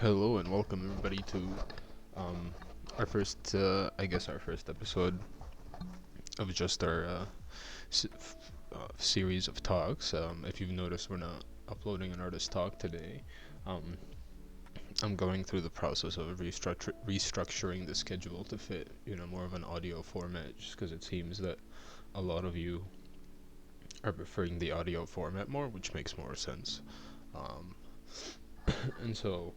Hello and welcome everybody to um, our first, our first episode of just our series of talks. If you've noticed, we're not uploading an artist talk today. Um, I'm going through the process of restructuring the schedule to fit, more of an audio format, just because it seems that a lot of you are preferring the audio format more, which makes more sense. Um, and so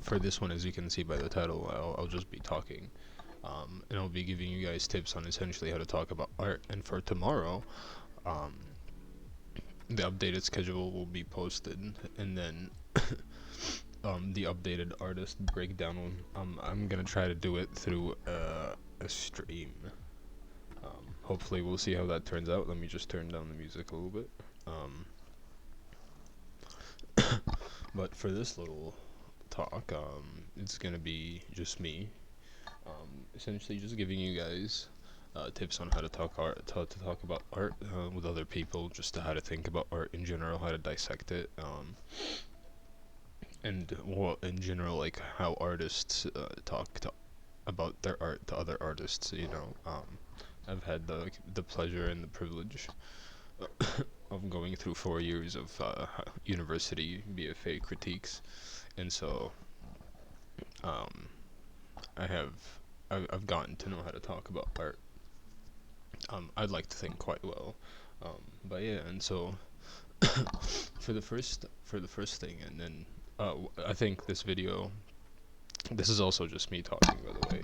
for this one, as you can see by the title, I'll just be talking. And I'll be giving you guys tips on essentially how to talk about art. And for tomorrow, um, the updated schedule will be posted, and then the updated artist breakdown. I'm gonna try to do it through a stream. Hopefully, we'll see how that turns out. Let me just turn down the music a little bit. Um, but for this little talk, it's gonna be just me. Essentially, just giving you guys tips on how to talk art, how to talk about art with other people, just how to think about art in general, how to dissect it, and well, in general, like how artists about their art to other artists. I've had the pleasure and the privilege of going through 4 years of university BFA critiques, and so um, I have I've gotten to know how to talk about art. I'd like to think quite well, but yeah, and so for the first thing, and then I think this video. This is also just me talking, by the way.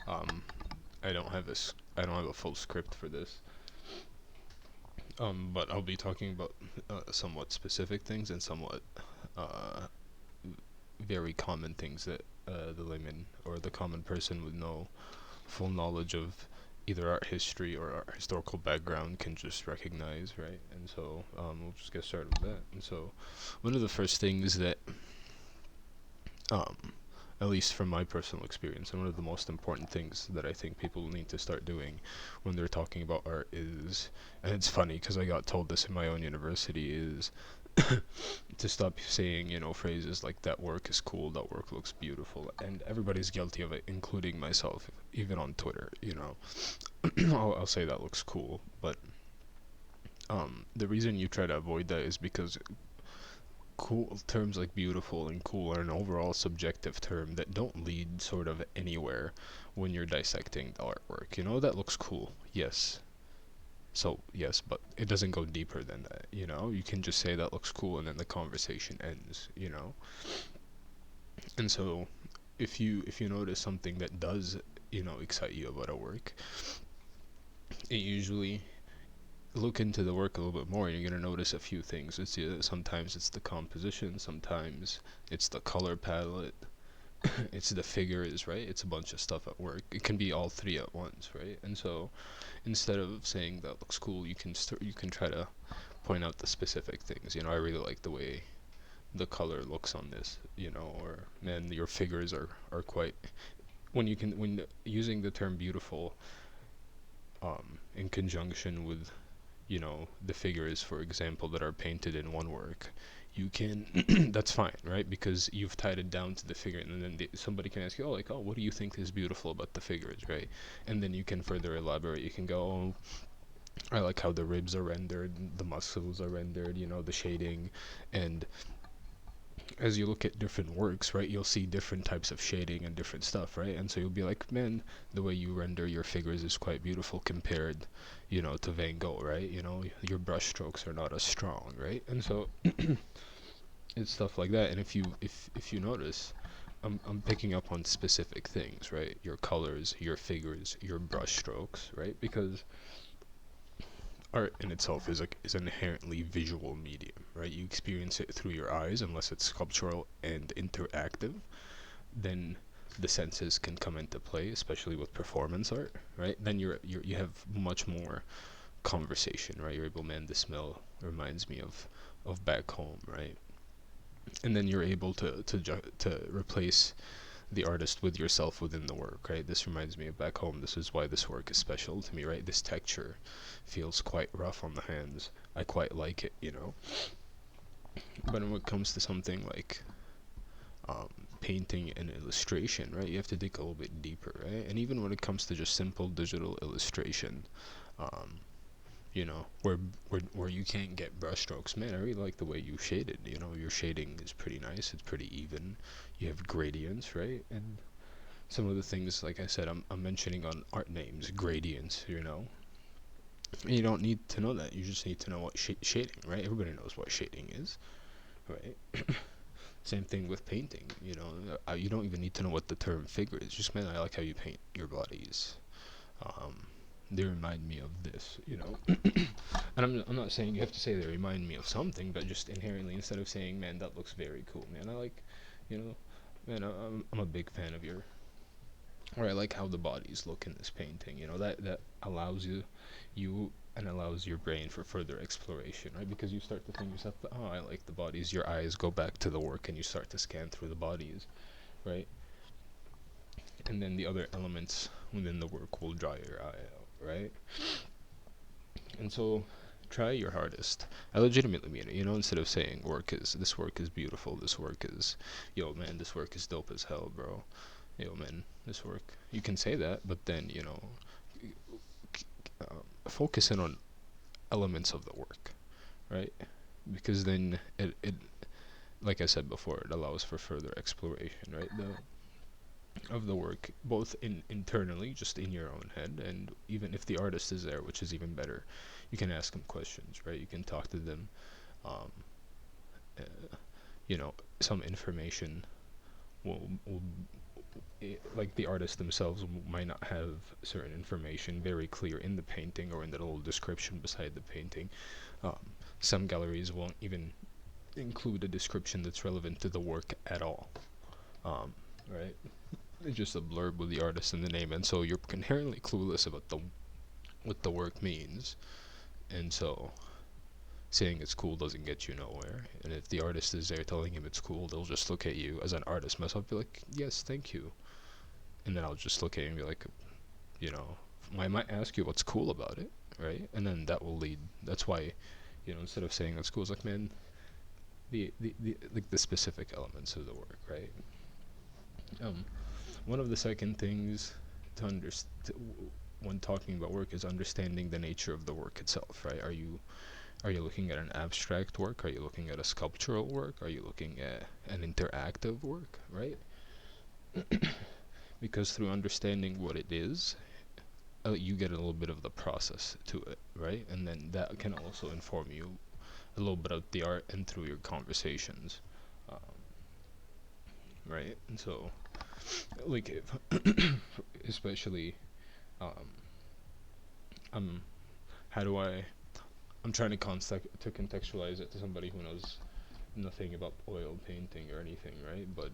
Um, I don't have a full script for this. But I'll be talking about somewhat specific things and somewhat uh, very common things that the layman or the common person with no full knowledge of either art history or art historical background can just recognize, right? And so we'll just get started with that. And so one of the first things that, um, at least from my personal experience, and one of the most important things that I think people need to start doing when they're talking about art is, and it's funny because I got told this in my own university, is to stop saying, phrases like that work is cool, that work looks beautiful, and everybody's guilty of it, including myself, even on Twitter. I'll say that looks cool, but the reason you try to avoid that is because cool terms like beautiful and cool are an overall subjective term that don't lead sort of anywhere when you're dissecting the artwork. That looks cool, yes. So yes, but it doesn't go deeper than that. You can just say that looks cool and then the conversation ends. And so if you notice something that does excite you about a work, it usually look into the work a little bit more, and you're gonna notice a few things. Sometimes it's the composition, sometimes it's the color palette, it's the figures, right? It's a bunch of stuff at work. It can be all three at once, right? And so instead of saying that looks cool, you can try to point out the specific things. I really like the way the color looks on this, or man, your figures are quite, when using the term beautiful in conjunction with the figures, for example, that are painted in one work, you can that's fine, right? Because you've tied it down to the figure, and then somebody can ask you, oh, what do you think is beautiful about the figures, right? And then you can further elaborate. You can go, oh, I like how the ribs are rendered, the muscles are rendered, the shading. And as you look at different works, right, you'll see different types of shading and different stuff, right? And so you'll be like, man, the way you render your figures is quite beautiful compared, to Van Gogh, right? Your brush strokes are not as strong, right? And so it's stuff like that. And if you notice, I'm picking up on specific things, right? Your colors, your figures, your brush strokes, right? Because art in itself is an inherently visual medium, right? You experience it through your eyes, unless it's sculptural and interactive. Then the senses can come into play, especially with performance art, right? Then you have much more conversation, right? You're able, man, the smell reminds me of back home, right? And then you're able to replace the artist with yourself within the work, right? This reminds me of back home. This is why this work is special to me, right? This texture feels quite rough on the hands. I quite like it. But when it comes to something like um, painting and illustration, right, you have to dig a little bit deeper, right? And even when it comes to just simple digital illustration, um, you know, where you can't get brushstrokes, man, I really like the way you shaded. You know, your shading is pretty nice. It's pretty even. You have gradients, right? And some of the things, like I said, I'm mentioning on art names, gradients. You know, and you don't need to know that. You just need to know what shading, right? Everybody knows what shading is, right? Same thing with painting. You know, you don't even need to know what the term figure is. Just, man, I like how you paint your bodies. Um, they remind me of this, you know. And I'm not saying you have to say they remind me of something, but just inherently, instead of saying, man, that looks very cool, man, I like, you know, man, I'm a big fan of your, or I like how the bodies look in this painting, you know, that allows you and allows your brain for further exploration, right? Because you start to think yourself, oh, I like the bodies. Your eyes go back to the work and you start to scan through the bodies, right? And then the other elements within the work will draw your eye out, right? And so try your hardest. I legitimately mean it, you know, instead of saying this work is beautiful, this work is, yo man, this work is dope as hell, bro. Yo man, this work. You can say that, but then, you know, focus in on elements of the work, right? Because then it like I said before, it allows for further exploration, right? Of the work, both internally, just in your own head, and even if the artist is there, which is even better, you can ask them questions, right? You can talk to them. Um, uh, you know, some information will like the artists themselves might not have certain information very clear in the painting or in the little description beside the painting. Um, some galleries won't even include a description that's relevant to the work at all. Right? It's just a blurb with the artist and the name, and so you're inherently clueless about the what the work means, and so saying it's cool doesn't get you nowhere. And if the artist is there telling him it's cool, they'll just look at you as an artist myself, be like, yes, thank you, and then I'll just look at you and be like, you know, I might ask you what's cool about it, right? And then that will lead. That's why, you know, instead of saying that's cool, it's like, man, the like the specific elements of the work, right? Um, One of the second things to understand when talking about work is understanding the nature of the work itself, right? Are you looking at an abstract work? Are you looking at a sculptural work? Are you looking at an interactive work, right? Because through understanding what it is, you get a little bit of the process to it, right? And then that can also inform you a little bit of the art and through your conversations, um, right? And so, like, especially, um, I'm how do I'm trying to contextualize it to somebody who knows nothing about oil painting or anything, right? But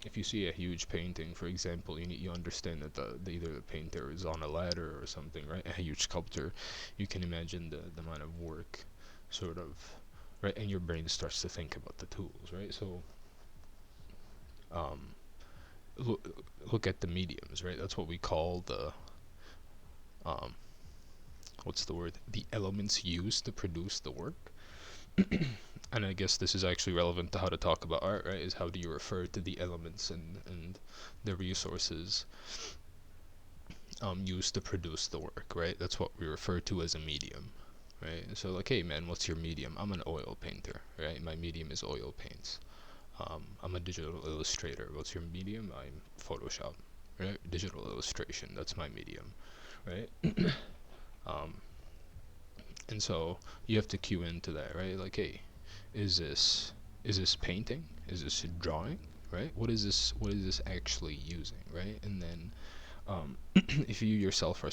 if you see a huge painting, for example, you understand that either the painter is on a ladder or something, right? A huge sculpture, you can imagine the amount of work, sort of, right? And your brain starts to think about the tools, right? So, um, look at the mediums, right? That's what we call um, what's the word? The elements used to produce the work. And I guess this is actually relevant to how to talk about art, right? Is how do you refer to the elements and the resources used to produce the work, right? That's what we refer to as a medium, right? So like, hey man, what's your medium? I'm an oil painter, right? My medium is oil paints. I'm a digital illustrator. What's your medium? I'm Photoshop, right? Digital illustration. That's my medium, right? um, and so you have to cue into that, right? Like, hey, is this painting? Is this drawing? Right? What is this actually using? Right? And then, if you yourself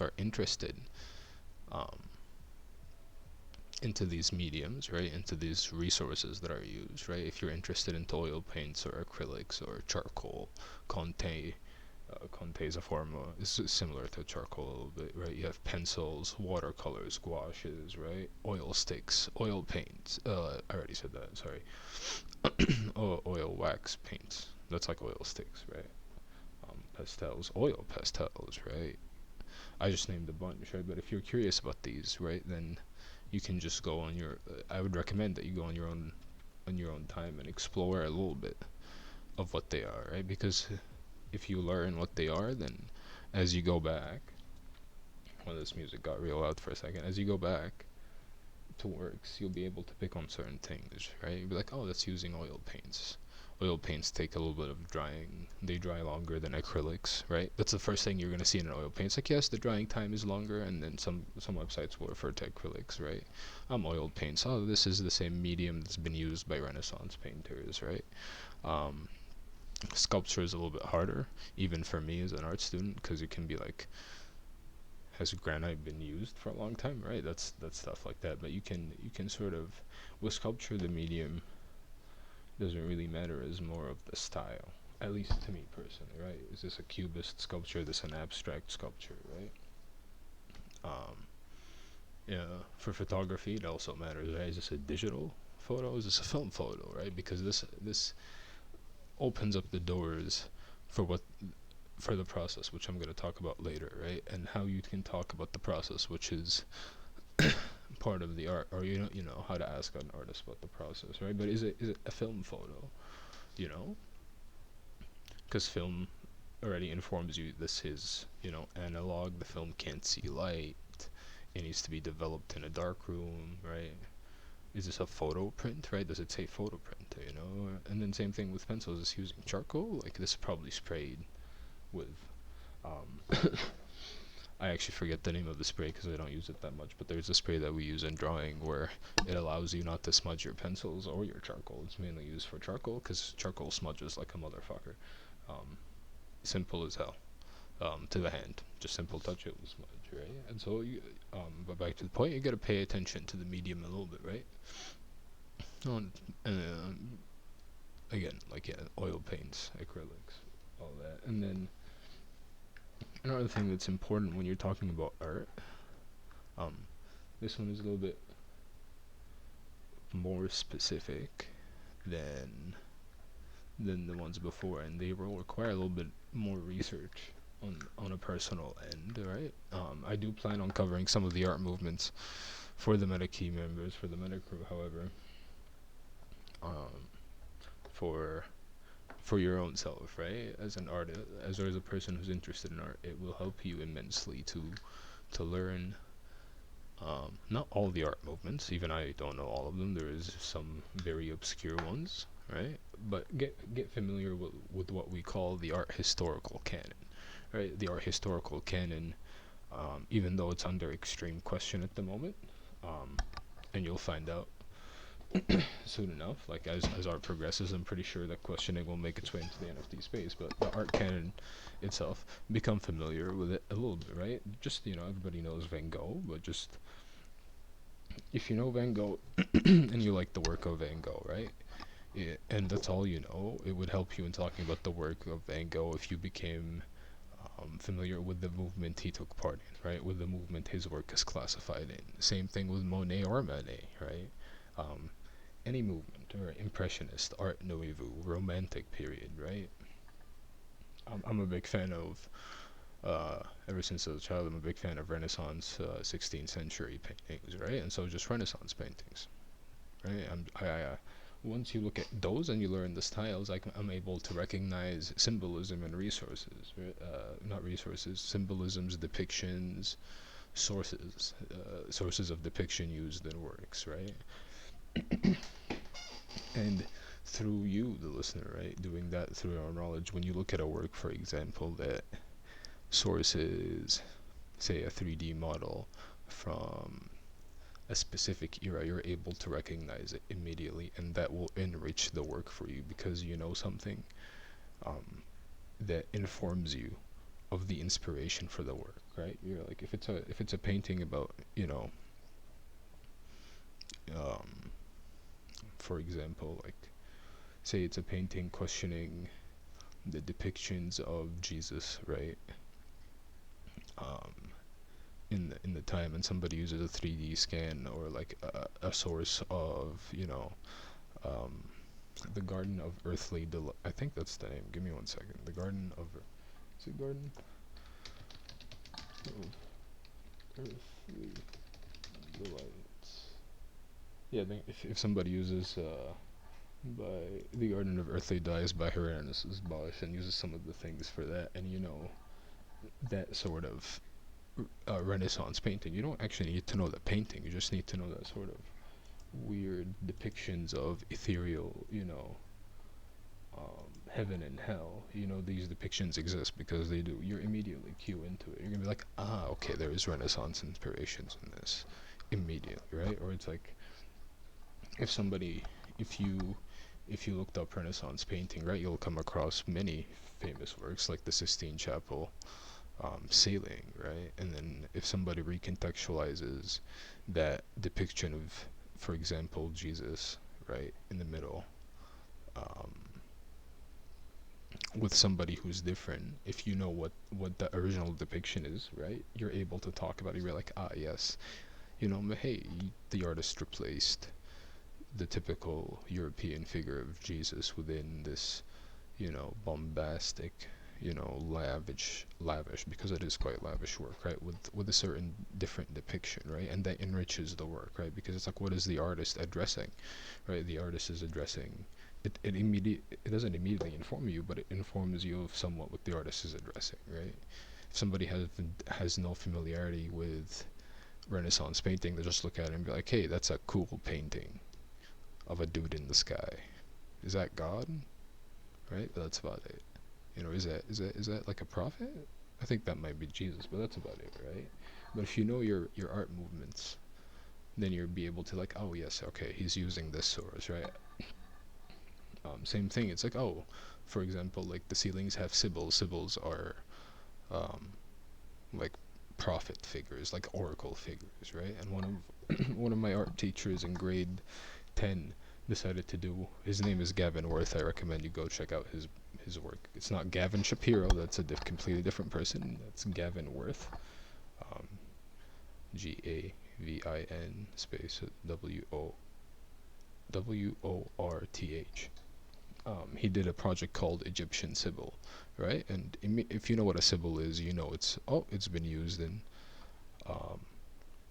are interested, um, into these mediums, right? Into these resources that are used, right? If you're interested into oil paints or acrylics or charcoal, Conte, Conte is a form of, it's similar to charcoal a little bit, right? You have pencils, watercolors, gouaches, right? Oil sticks, oil paints. I already said that. Sorry. Oil wax paints. That's like oil sticks, right? Pastels, oil pastels, right? I just named a bunch, right? But if you're curious about these, right, then you can just go on your. I would recommend that you go on your own on your own time and explore a little bit of what they are, right? Because if you learn what they are, then as you go back, well, this music got real loud for a second. As you go back to works, you'll be able to pick on certain things, right? You'll be like, oh, that's using oil paints. Oil paints take a little bit of drying. They dry longer than acrylics, right? That's the first thing you're gonna see in an oil paint. It's like, yes, the drying time is longer, and then some websites will refer to acrylics, right? Oil paints. Oh, this is the same medium that's been used by Renaissance painters, right? Um, Sculpture is a little bit harder, even for me as an art student, because it can be like, has granite been used for a long time, right? That's stuff like that. But you can sort of, with sculpture, the medium doesn't really matter as more of the style, at least to me personally, right? Is this a cubist sculpture? Is this an abstract sculpture, right? um yeah, for photography it also matters, right? Is this a digital photo? Is this a film photo, right? Because this opens up the doors for what, for the process, which I'm going to talk about later, right? And how you can talk about the process, which is part of the art, or you know how to ask an artist about the process, right? But is it a film photo, you know? Because film already informs you this is, analog. The film can't see light. It needs to be developed in a dark room, right? Is this a photo print, right? Does it say photo print, And then same thing with pencils. Is using charcoal? Like, this is probably sprayed with um I actually forget the name of the spray because I don't use it that much, but there's a spray that we use in drawing where it allows you not to smudge your pencils or your charcoal. It's mainly used for charcoal because charcoal smudges like a motherfucker. Um, Simple as hell. To the hand, just simple touch, it will smudge, right? And so but back to the point, you gotta pay attention to the medium a little bit, right? Oh, again, like, yeah, oil paints, acrylics, all that. And then another thing that's important when you're talking about art, um, this one is a little bit more specific than the ones before, and they will require a little bit more research on a personal end, right? I do plan on covering some of the art movements for the Metakey members, for the Meta crew. However, um, for your own self, right? As an artist, as a person who's interested in art, it will help you immensely to learn, not all the art movements. Even I don't know all of them. There is some very obscure ones, right? But get familiar with what we call the art historical canon, right? The art historical canon, even though it's under extreme question at the moment, um, and you'll find out soon enough. Like, as art progresses, I'm pretty sure that questioning will make its way into the NFT space. But the art canon itself, become familiar with it a little bit, right? Just, everybody knows Van Gogh, but just, if you know Van Gogh and you like the work of Van Gogh, right? And that's all you know, it would help you in talking about the work of Van Gogh if you became familiar with the movement he took part in, right? With the movement his work is classified in. Same thing with Monet or Manet, right? Um, any movement, or impressionist, art nouveau, romantic period, right? I'm a big fan of, ever since I was a child, I'm a big fan of Renaissance, 16th century paintings, right? And so just Renaissance paintings, right? Once you look at those and you learn the styles, I'm able to recognize symbolism and resources, right? Not resources, symbolisms, depictions, sources of depiction used in works, right? And through you, the listener, right, doing that through our knowledge, when you look at a work, for example, that sources, say, a 3D model from a specific era, you're able to recognize it immediately, and that will enrich the work for you because you know something, that informs you of the inspiration for the work, right? You're like, if it's a painting about, um, for example, like, say it's a painting questioning the depictions of Jesus, right? Um, in the time, and somebody uses a 3D scan, or like a source of, um, the Garden of Earthly Delight. I think that's the name. Give me one second. The Garden of, is it Garden of Earthly Delights? Yeah, I think if somebody uses by The Garden of Earthly Dyes by Hieronymus Bosch, and uses some of the things for that. And that sort of Renaissance painting. You don't actually need to know the painting. You just need to know that sort of weird depictions of ethereal, heaven and hell. These depictions exist because they do. You're immediately cue into it. You're gonna be like, okay, there is Renaissance inspirations in this immediately, right? Or it's like if somebody, if you, if you looked up Renaissance painting, right, you'll come across many famous works like the Sistine Chapel ceiling, right? And then if somebody recontextualizes that depiction of, for example, Jesus, right, in the middle, um, with somebody who's different, if you know what the original depiction is, right, you're able to talk about it. You're like, yes, hey, the artist replaced the typical European figure of Jesus within this, bombastic, lavish, because it is quite lavish work, right? With a certain different depiction, right? And that enriches the work, right? Because it's like, what is the artist addressing, right? The artist is addressing. It doesn't immediately inform you, but it informs you of somewhat what the artist is addressing, right? If somebody has no familiarity with Renaissance painting, they just look at it and be like, hey, that's a cool painting of a dude in the sky. Is that God? Right? But that's about it. Is that like a prophet? I think that might be Jesus, but that's about it, right? But if you know your art movements, then you'll be able to like, oh yes, okay, he's using this source, right? Same thing. It's like, oh, for example, like the ceilings have sibyls. Sibyls are um, like prophet figures, like oracle figures, right? And one of my art teachers in grade 10 decided to do. His name is Gavin Worth. I recommend you go check out his work. It's not Gavin Shapiro. That's a completely different person. That's Gavin Worth. Um, Gavin space Worth. He did a project called Egyptian Sibyl, right? And if you know what a Sibyl is, it's been used in um,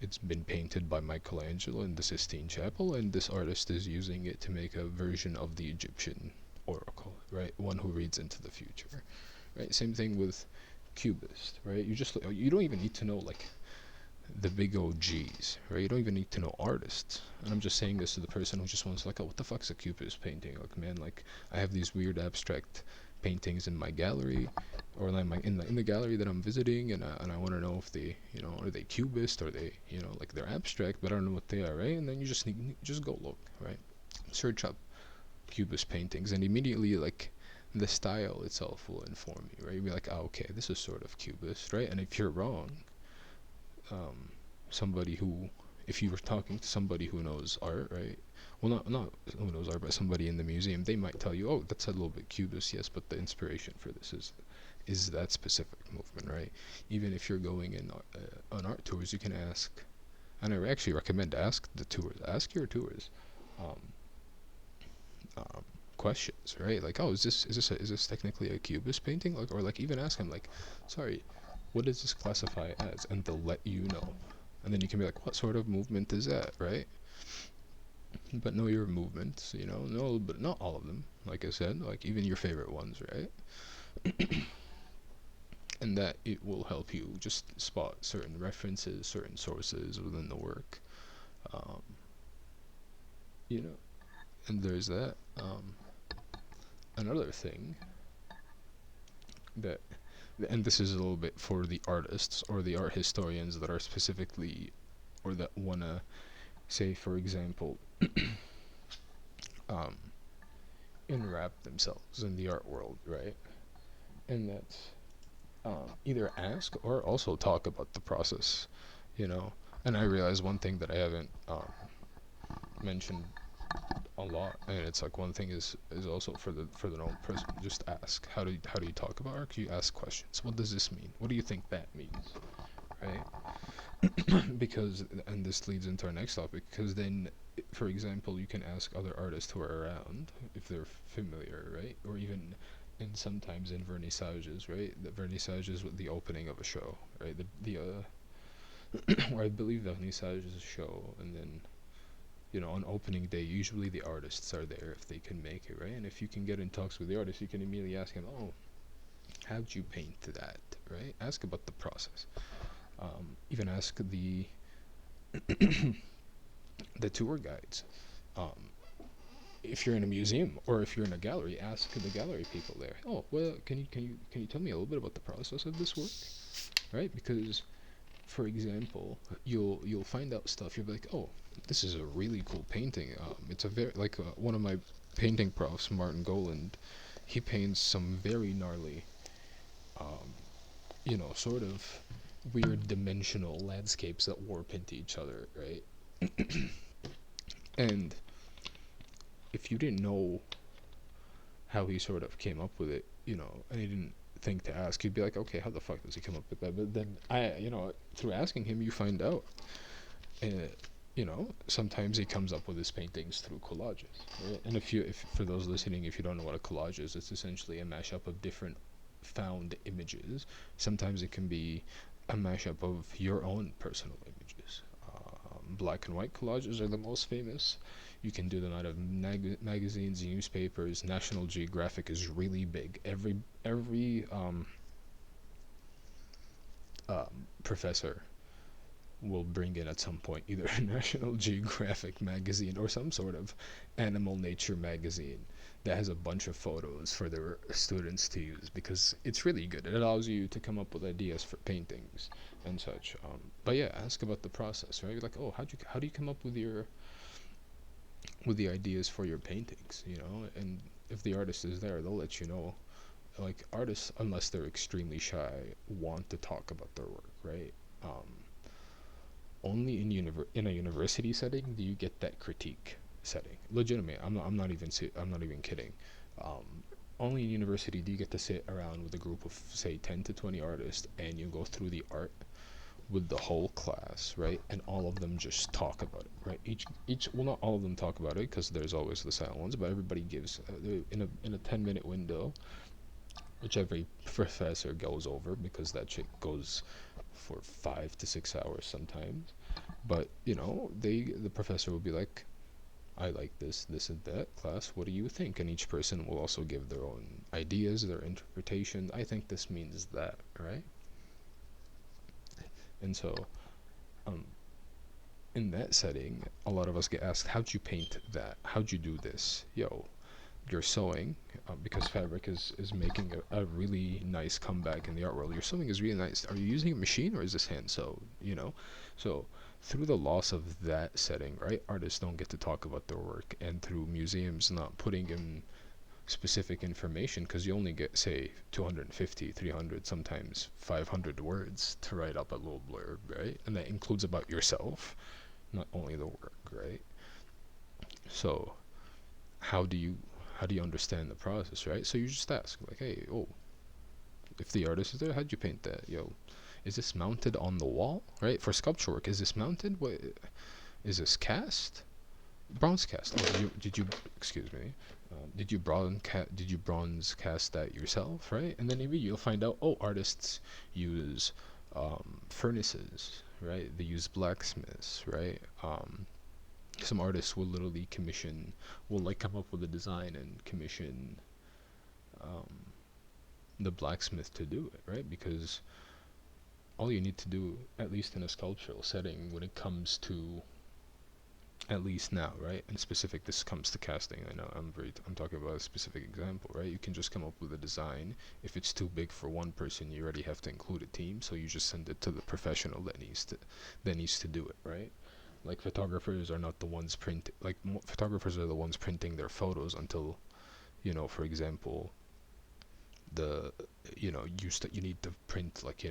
it's been painted by Michelangelo in the Sistine Chapel, and this artist is using it to make a version of the Egyptian oracle, right? One who reads into the future, right? Same thing with Cubist, right? You don't even need to know like the big OGs, right? You don't even need to know artists. And I'm just saying this to the person who just wants like, oh, what the fuck's a cubist painting? Like, man, like I have these weird abstract paintings in my gallery, or like in the gallery that I'm visiting, and I want to know if they, are they cubist, or they, like they're abstract, but I don't know what they are, right? And then you just go look, right? Search up cubist paintings, and immediately like the style itself will inform you, right? You'll be like, oh, okay, this is sort of cubist, right? And if you're wrong, um, somebody who, if you were talking to somebody who knows art, right? Well, not who knows art, but somebody in the museum, they might tell you, oh, that's a little bit cubist, yes, but the inspiration for this is that specific movement, right? Even if you're going in on art tours, you can ask, and I actually recommend ask your tours, um, um, questions, right? Like, oh, is this technically a cubist painting? Like, or like even ask them, like, sorry, what does this classify as? And they'll let you know. And then you can be like, what sort of movement is that, right? But know your movements, no, but not all of them. Like I said, like even your favorite ones, right? And that it will help you just spot certain references, certain sources within the work. Um, you know, and there's that. Another thing that, and this is a little bit for the artists or the art historians that are specifically, or that wanna say, for example, um, enwrap themselves in the art world, right? And that's either ask or also talk about the process, you know. And I realize one thing that I haven't mentioned a lot, and it's like one thing is also for the normal person. Just ask. How do you talk about art? You ask questions. What does this mean? What do you think that means? Right? Because, and this leads into our next topic, because then, for example, you can ask other artists who are around if they're familiar, right? Or even, and sometimes in vernissages, right? The vernissages with the opening of a show, right? Or I believe vernissage is a show, and then on opening day, usually the artists are there if they can make it, right? And if you can get in talks with the artist, you can immediately ask him, oh, how'd you paint that, right? Ask about the process. Even ask the tour guides. Um, if you're in a museum or if you're in a gallery, ask the gallery people there. Oh, well, can you tell me a little bit about the process of this work, right? Because, for example, you'll find out stuff. You'll be like, oh, this is a really cool painting. It's a very like one of my painting profs, Martin Goland. He paints some very gnarly, um, sort of weird dimensional landscapes that warp into each other, right? And if you didn't know how he sort of came up with it, and he didn't think to ask, you'd be like, okay, how the fuck does he come up with that? But then through asking him, you find out. Uh, sometimes he comes up with his paintings through collages, right? And if for those listening, if you don't know what a collage is, it's essentially a mashup of different found images. Sometimes it can be a mashup of your own personal images. Black and white collages are the most famous. You can do them out of magazines, newspapers. National Geographic is really big. Every professor will bring in at some point either a National Geographic magazine or some sort of animal nature magazine that has a bunch of photos for their students to use, because it's really good. It allows you to come up with ideas for paintings and such. But yeah, ask about the process, right? Like, oh, how do you come up with the ideas for your paintings, And if the artist is there, they'll let you know. Like, artists, unless they're extremely shy, want to talk about their work, right? Only in a university setting do you get that critique setting. Legitimate. I'm not even kidding. Um, Only in university do you get to sit around with a group of say 10 to 20 artists, and you go through the art with the whole class, right? And all of them just talk about it, right? Each well, not all of them talk about it, because there's always the silent ones, but everybody gives in a 10-minute window, which every professor goes over, because that shit goes for 5 to 6 hours sometimes. But the professor will be like, I like this and that, class. What do you think? And each person will also give their own ideas, their interpretation. I think this means that, right? And so, um, in that setting, a lot of us get asked, how'd you paint that? How'd you do this? Yo, you're sewing, because fabric is making a really nice comeback in the art world. Your sewing is really nice. Are you using a machine or is this hand sewed? So through the loss of that setting, right, artists don't get to talk about their work, and through museums not putting in specific information, because you only get say 250, 300, sometimes 500 words to write up a little blurb, right? And that includes about yourself, not only the work, right? So how do you understand the process, right? So you just ask, like, hey, oh, if the artist is there, how'd you paint that? Yo, is this mounted on the wall, right? For sculpture work, is this mounted? What is this cast? Bronze cast. Oh, excuse me. Did you bronze cast that yourself, right? And then maybe you'll find out, oh, artists use furnaces, right? They use blacksmiths, right? Some artists will literally will like come up with a design and commission um, the blacksmith to do it, right? Because all you need to do, at least in a sculptural setting, when it comes to, at least now, right? And specific, this comes to casting. I know I'm talking about a specific example, right? You can just come up with a design. If it's too big for one person, you already have to include a team, so you just send it to the professional that needs to do it, right? Like, photographers are not the ones photographers are the ones printing their photos until, for example, the you need to print, like,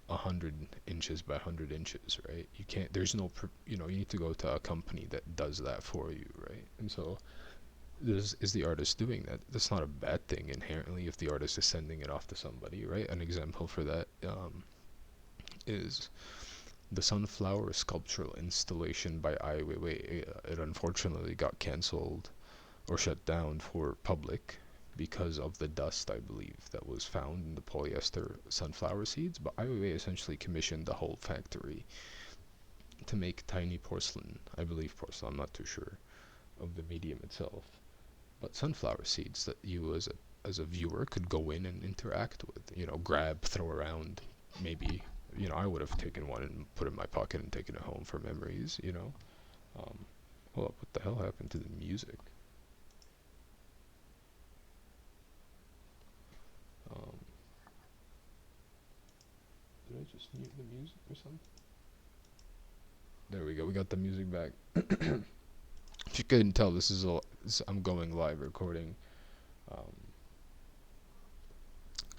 100 inches by 100 inches, right? You can't, there's no you need to go to a company that does that for you, right? And so, is the artist doing that? That's not a bad thing inherently if the artist is sending it off to somebody, right? An example for that is the sunflower sculptural installation by Ai Weiwei. It unfortunately got cancelled or shut down for public because of the dust, I believe, that was found in the polyester sunflower seeds. But Ai Weiwei essentially commissioned the whole factory to make tiny porcelain. I believe porcelain. I'm not too sure of the medium itself, but sunflower seeds that you as a viewer could go in and interact with. You know, grab, throw around. Maybe, you know, I would have taken one and put it in my pocket and taken it home for memories. You know. Um, Hold up, what the hell happened to the music? Um, did I just mute the music or something? There we go. We got the music back. If you couldn't tell, I'm going live recording. Um,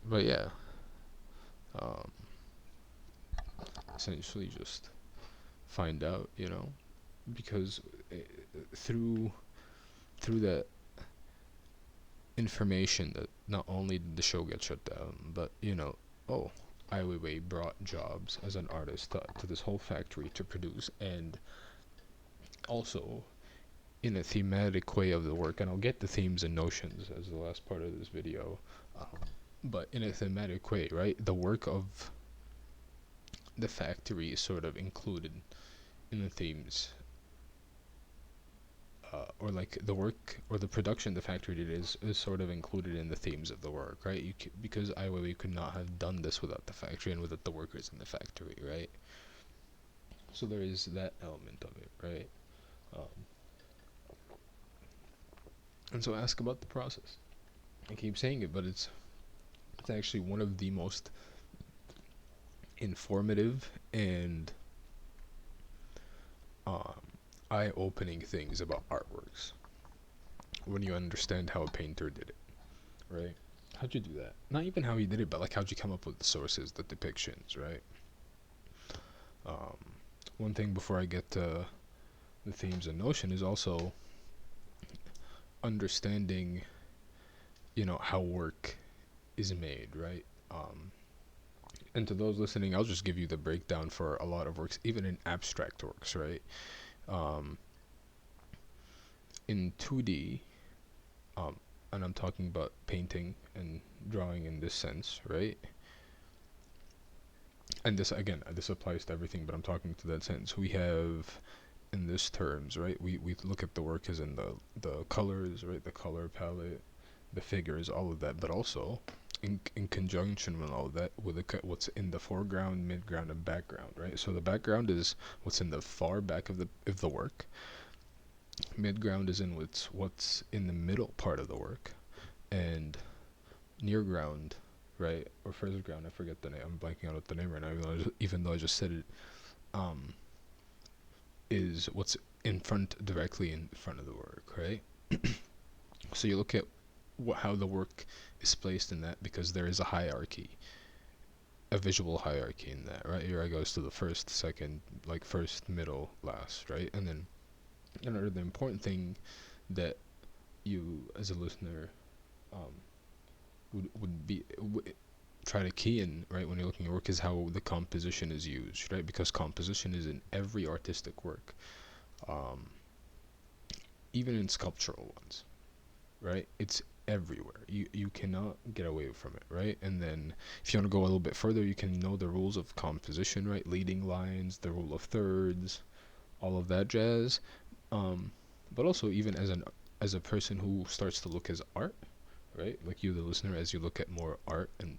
but yeah, um, essentially just find out, you know, because through that information that not only did the show get shut down, but you know, oh, Ai Weiwei brought jobs as an artist to this whole factory to produce, and also in a thematic way of the work, and I'll get the themes and notions as the last part of this video, but in a thematic way, right? The work of the factory is sort of included in the themes, or like the work or the production the factory did is sort of included in the themes of the work, right? Because Ai Weiwei could not have done this without the factory and without the workers in the factory, right? So there is that element of it, right? Um, and so ask about the process. I keep saying it, but it's actually one of the most informative and um, eye-opening things about artworks when you understand how a painter did it, right? How'd you do that? Not even how he did it, but like how'd you come up with the sources, the depictions, right? Um, One thing before I get to the themes and notion is also understanding, you know, how work is made, right? And to those listening, I'll just give you the breakdown for a lot of works, even in abstract works, right? Um, in 2D, um, and I'm talking about painting and drawing in this sense, right? And this again, this applies to everything, but I'm talking to that sense. We have in this terms, right? We look at the work as in the colors, right? The color palette, the figures, all of that, but also in conjunction with all of that, with what's in the foreground, midground, and background, right? So the background is what's in the far back of the work. Midground is in what's in the middle part of the work, and near ground, right, or first ground, I forget the name. I'm blanking out the name right now, even though I just said it. Um, is what's in front, directly in front of the work, right? So you look at how the work is placed in that, because there is a hierarchy, a visual hierarchy in that, right? Here I goes to the first, second, like first, middle, last, right? And then another the important thing that you as a listener um, would try to key in, right, when you're looking at work, is how the composition is used, right? Because composition is in every artistic work, um, even in sculptural ones, right? It's everywhere. You cannot get away from it, right? And then if you want to go a little bit further, you can know the rules of composition, right? Leading lines, the rule of thirds, all of that jazz. But also even as a person who starts to look as art, right? Like you, the listener, as you look at more art and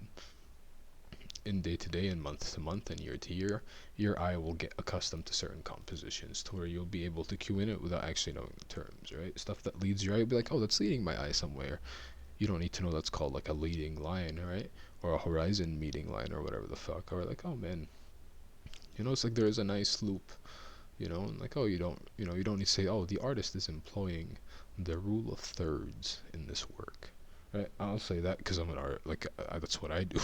in day to day and month to month and year to year, your eye will get accustomed to certain compositions to where you'll be able to cue in it without actually knowing the terms, right? Stuff that leads your eye, you'll be like, oh, that's leading my eye somewhere. You don't need to know that's called like a leading line, right? Or a horizon meeting line or whatever the fuck. Or like, oh man, you know, it's like there is a nice loop, you know, and like, oh, you don't need to say, oh, the artist is employing the rule of thirds in this work, right? I'll say that because I'm an art, like that's what I do.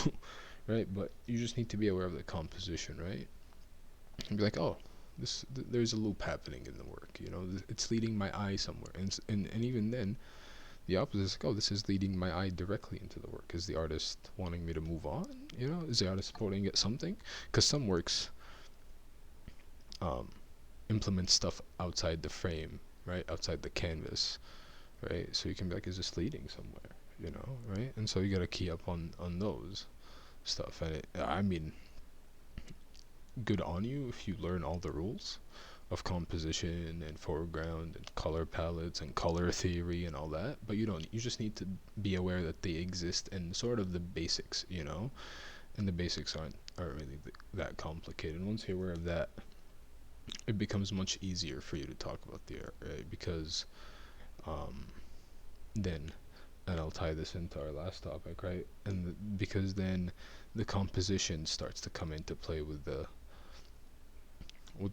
Right? But you just need to be aware of the composition, right? And be like, oh, there's a loop happening in the work, you know, it's leading my eye somewhere, and even then, the opposite is like, oh, this is leading my eye directly into the work. Is the artist wanting me to move on? You know, is the artist pointing at something? Because some works um, implement stuff outside the frame, right, outside the canvas, right? So you can be like, is this leading somewhere? You know, right? And so you gotta key up on those stuff. And I mean, good on you if you learn all the rules of composition and foreground and color palettes and color theory and all that, but you don't. You just need to be aware that they exist and sort of the basics, and the basics aren't really that complicated. Once you're aware of that, it becomes much easier for you to talk about the art, right? Because um, then, and I'll tie this into our last topic, right? Because then the composition starts to come into play with the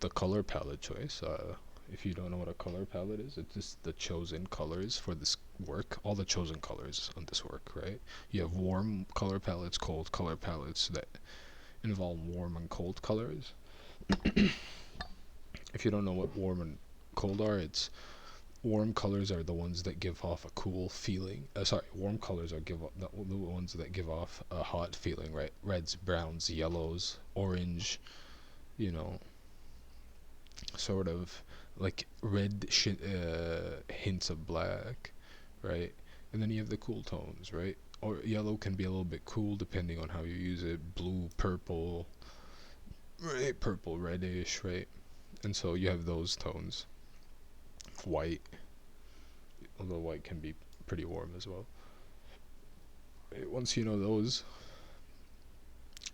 color palette choice. If you don't know what a color palette is, it's just the chosen colors for this work, all the chosen colors on this work, right? You have warm color palettes, cold color palettes that involve warm and cold colors. If you don't know what warm and cold are, it's warm colors are the ones that give off a cool feeling. Warm colors are the ones that give off a hot feeling, right? Reds, browns, yellows, orange, you know, sort of like hints of black, right? And then you have the cool tones, right? Or yellow can be a little bit cool depending on how you use it. Blue, purple, right? Purple, reddish, right? And so you have those tones. White, although white can be pretty warm as well. Once you know those,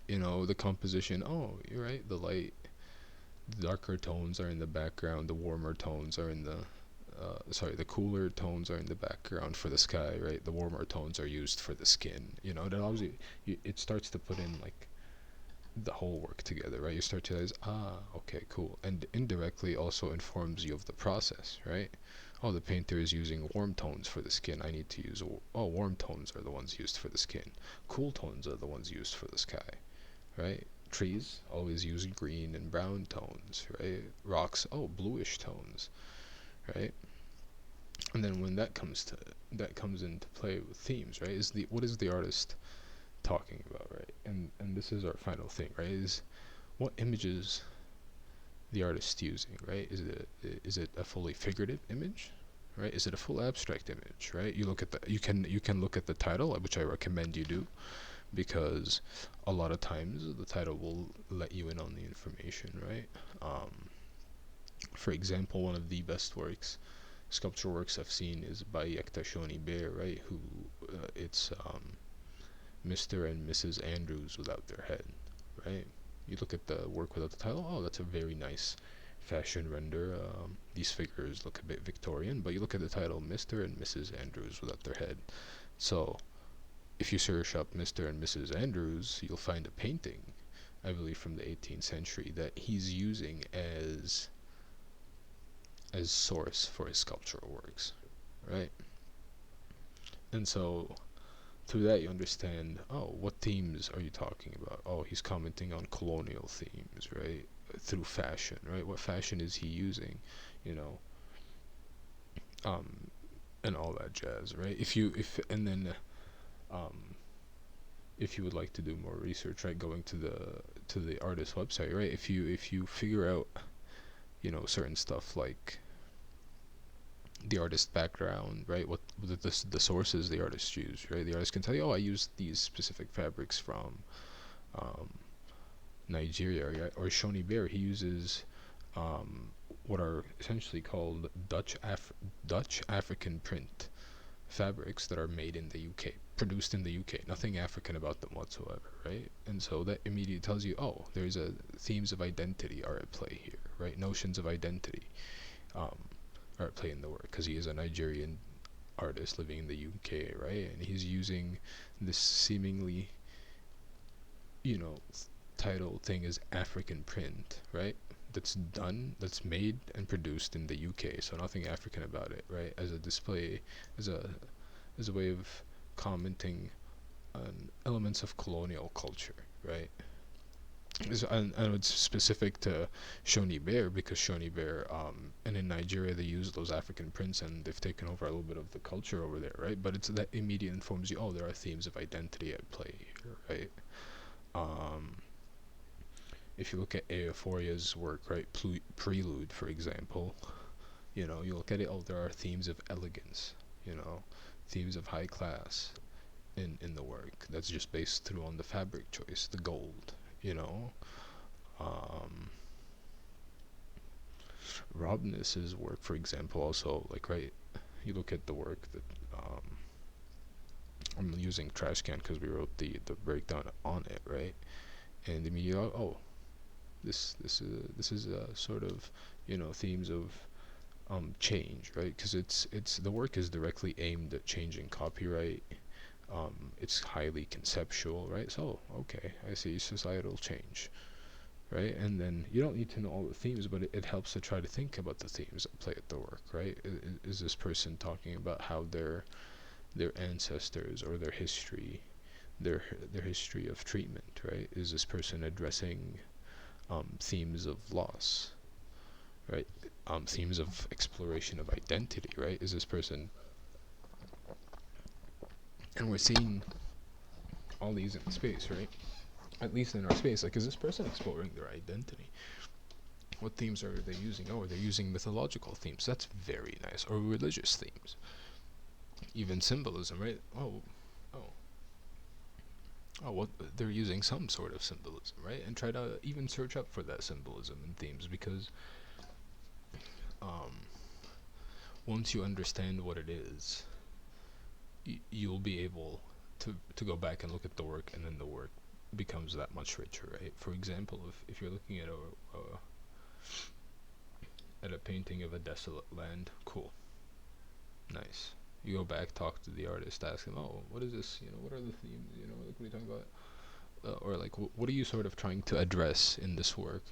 the composition. Oh, you're right. The darker tones are in the background. The warmer tones are in the cooler tones are in the background for the sky, right? The warmer tones are used for the skin. That allows you. It starts to put in like the whole work together, right? You start to realize, okay, cool, and indirectly also informs you of the process, right? Oh, the painter is using warm tones for the skin. I need to use warm tones are the ones used for the skin. Cool tones are the ones used for the sky, right? Trees always use green and brown tones, right? Rocks, bluish tones, right? And then when that comes into play with themes, right? What is the artist talking about, right? And this is our final thing, right? Is what images the artist using, right? Is it a fully figurative image, right? Is it a full abstract image, right? You can look at the title, which I recommend you do, because a lot of times the title will let you in on the information, right? For example, one of the best sculpture works I've seen is by Yekta Shoni Bear, right? Who it's Mr. and Mrs. Andrews without their head, right? You look at the work without the title, that's a very nice fashion render. These figures look a bit Victorian, but you look at the title, Mr. and Mrs. Andrews without their head. So, if you search up Mr. and Mrs. Andrews, you'll find a painting, I believe from the 18th century, that he's using as source for his sculptural works, right? And so through that you understand, what themes are you talking about? He's commenting on colonial themes, right? Through fashion, right? What fashion is he using, you know um and all that jazz, right? If you would like to do more research, right, going to the artist's website, right? If you figure out, certain stuff like the artist background, right? What the sources the artist used, right? The artist can tell you, I used these specific fabrics from um, Nigeria, right? Or Shoni Bear, he uses what are essentially called Dutch African print fabrics that are made in the UK, produced in the UK. Nothing African about them whatsoever, right? And so that immediately tells you, there's a themes of identity are at play here, right? Notions of identity um, are at play in the work, because he is a Nigerian artist living in the UK, right? And he's using this seemingly, you know, title thing as African print, right? That's made and produced in the UK, so nothing African about it, right? As a display, as a way of commenting on elements of colonial culture, right? And it's specific to Shoni Bear, because Shoni Bear, and in Nigeria they use those African prints and they've taken over a little bit of the culture over there, right? But it's that immediate informs you, there are themes of identity at play here, right? Um, if you look at Euforia's work, right, Prelude, for example, you look at it, there are themes of elegance, themes of high class in the work. That's just based through on the fabric choice, the gold, you know. Um, Robness's work, for example, also like right, you look at the work that I'm using trash can because we wrote the breakdown on it, right? And immediately, oh, this is a sort of themes of change, right? Because it's the work is directly aimed at changing copyright. It's highly conceptual, right? So okay, I see societal change, right? And then you don't need to know all the themes, but it helps to try to think about the themes that play at the work, right? Is this person talking about how their ancestors or their history, their their history of treatment, right? Is this person addressing themes of loss, right? Themes of exploration of identity, right? Is this person, and we're seeing all these in space, right? At least in our space, like, is this person exploring their identity? What themes are they using? Oh, they're using mythological themes. That's very nice. Or religious themes. Even symbolism, right? Oh, what they're using some sort of symbolism, right? And try to even search up for that symbolism in themes because um, once you understand what it is, you'll be able to go back and look at the work, and then the work becomes that much richer, right? For example, if you're looking at a painting of a desolate land, cool, nice. You go back, talk to the artist, ask him, oh, what is this? What are the themes? Like, what are you talking about? Or like, what are you sort of trying to address in this work?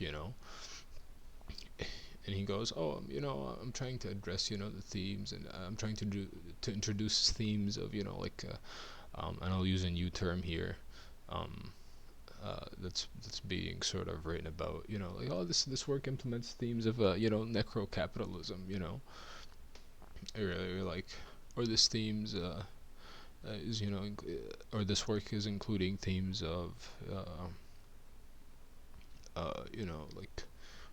And he goes, oh, I'm trying to address, the themes, and I'm trying to introduce themes of, like, and I'll use a new term here, um, that's being sort of written about, like, oh, this work implements themes of, necro capitalism, or like, or this themes, is or this work is including themes of, like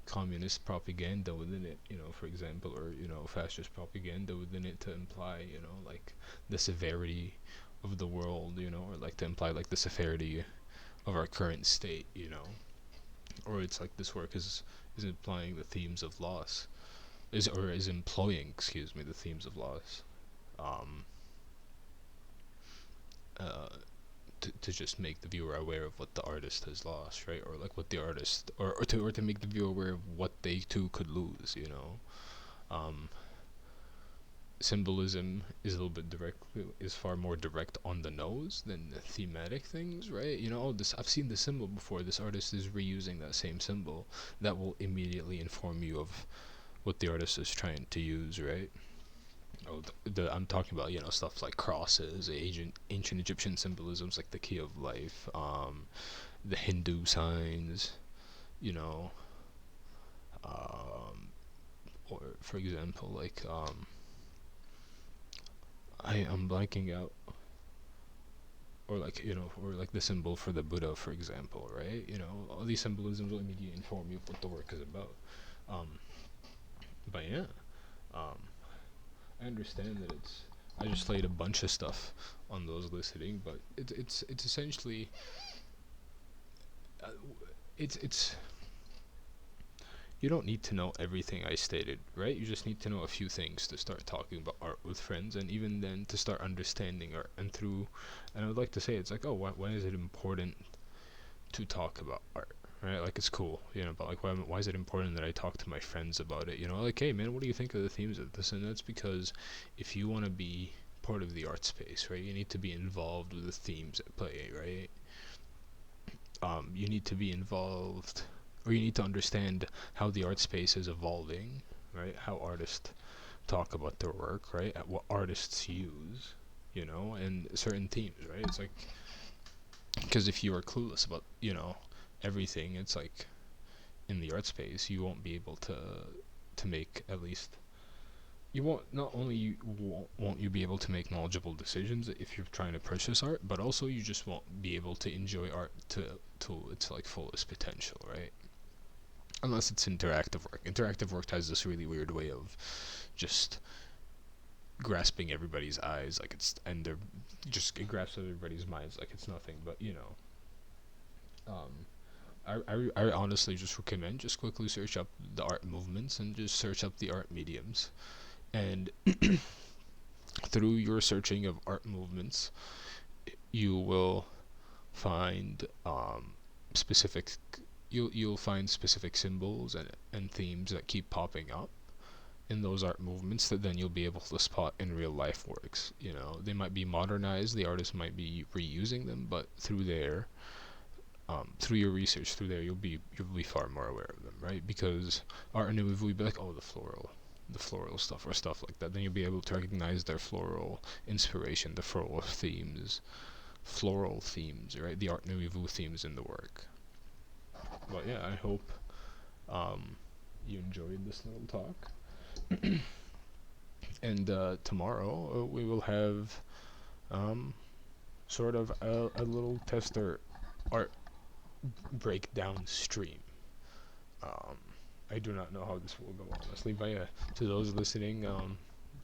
communist propaganda within it, for example, or fascist propaganda within it to imply, like the severity of the world, or like to imply like the severity of our current state, or it's like this work is implying the themes of loss, is employing, excuse me, the themes of loss, um, uh, to just make the viewer aware of what the artist has lost, right? Or like what the artist, or to make the viewer aware of what they too could lose, Um, Symbolism is a little bit direct, is far more direct on the nose than the thematic things, right? Oh, this, I've seen this symbol before. This artist is reusing that same symbol. That will immediately inform you of what the artist is trying to use, right? Oh, I'm talking about stuff like crosses, ancient Egyptian symbolisms like the key of life, the Hindu signs, you know, um, or for example, like I'm blanking out, or like or like the symbol for the Buddha, for example, right? All these symbolisms will immediately inform you of what the work is about. Um, but yeah, um, I understand that it's. I just laid a bunch of stuff on those listening, but it's essentially uh, it's you don't need to know everything I stated, right? You just need to know a few things to start talking about art with friends, and even then to start understanding art. And I would like to say, it's like, oh, why is it important to talk about art? Right, like it's cool, but like, why is it important that I talk to my friends about it? Like, hey man, what do you think of the themes of this? And that's because if you want to be part of the art space, right, you need to be involved with the themes at play, right? You need to be involved, or you need to understand how the art space is evolving, right? How artists talk about their work, right? At what artists use, and certain themes, right? It's like, because if you are clueless about, everything, it's like in the art space, you won't be able to make at least. You won't not only won't you be able to make knowledgeable decisions if you're trying to purchase art, but also you just won't be able to enjoy art to its like fullest potential, right? Unless it's interactive work. Interactive work has this really weird way of just grasping everybody's eyes like it's, and they're just, it grasps everybody's minds like it's nothing, but um I honestly just recommend just quickly search up the art movements and just search up the art mediums. And through your searching of art movements, you will find specific you'll find specific symbols and themes that keep popping up in those art movements that then you'll be able to spot in real life works. You know, they might be modernized, the artist might be reusing them, but through your research through there, you'll be far more aware of them, right? Because art nouveau, you'll be like, oh, the floral stuff or stuff like that. Then you'll be able to recognize their floral inspiration, the floral themes, right? The art nouveau themes in the work. But yeah, I hope you enjoyed this little talk. And tomorrow we will have um, sort of a little tester art breakdown stream. Um, I do not know how this will go, honestly, but yeah, to those listening,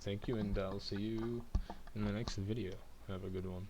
thank you, and I'll see you in the next video. Have a good one.